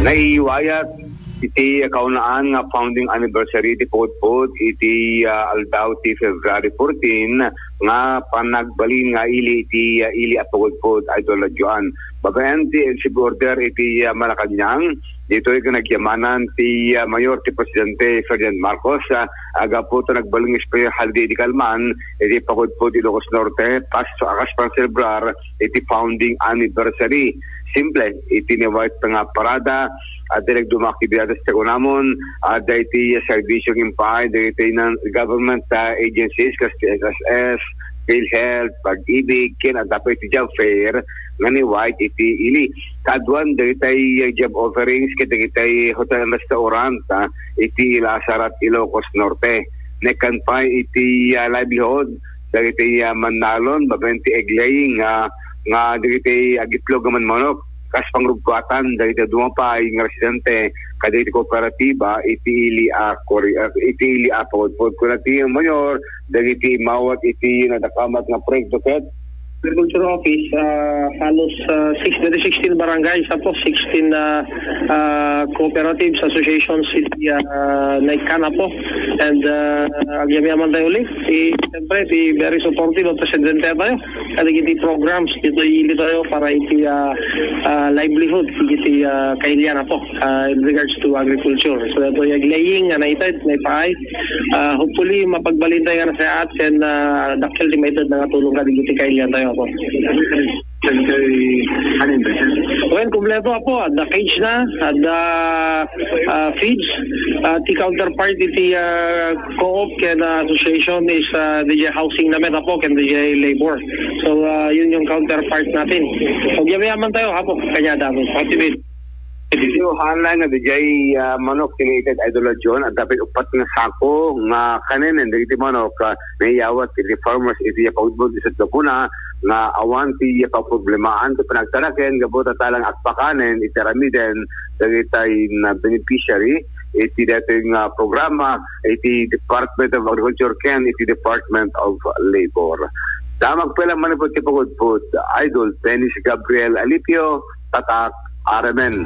Naiiwayat iti kaunaan nga founding anniversary ti Pudpud iti aldaw ti February 14 nga panagbalin nga ili a Pudpud Idol Joan. Babayan ti executive order iti Malacañang dito ay nagyamanan ti Mayor ti Presidente Ferdinand Marcos aga po ito nagbaling special holiday di Kalman iti Pudpud Ilocos Norte akas pang celebrar iti founding anniversary. Simple, itiniwait nga parada at direkto mga aktibidades sa kunamon at iti servisyong impay iti ng government agencies kasi SSS, PhilHealth, Pag-ibig, kin at dapat iti job fair nga ni White iti ili. Kaduan iti job offerings iti hotel and restaurant iti Lasarat, Ilocos Norte. Nekan pa iti livelihood iti Manalon, babenti eglaying nga dito agitlog man manok kas pangrugkatan dito dumapay ng residente kadito kooperatiba iti ili a Pudpud Kunati Mayor dito mawat iti nadakamat nga proyekto ket Agriculture Office halos 16 barangays po 16 cooperatives associations iti naikana po and agyamayaman tayo ulit siyempre very supportive of Presidente tayo at iti programs dito ili tayo para iti livelihood iti kailiana po in regards to agriculture so ito yung laying na itad na ipaay hopefully mapagbalintay nga na sa atin dakil di maitad na tulong ka iti kailiana tayo po. Well, kumpleto po. The cage na, the feeds, the counterpart iti co-op and association is DJ housing namin po and DJ labor. So, yun yung counterpart natin. So, yaman tayo po. Kanya dami. Activate. Dito hanlang nga DJ manok tinited Idol John at dapat upat nga sako nga kanin and dito manok nayawat iti farmers iti Pudpud isat kuna nga awan ti problemahan ti panagtaraken gabot talang akpakanen iti ramiden dagitay na beneficiary iti dating programa iti Department of Agriculture ken iti Department of Labor. Damag pala manipot ti Pudpud Idol Dennis Gabriel Alipio Tatak Aramen.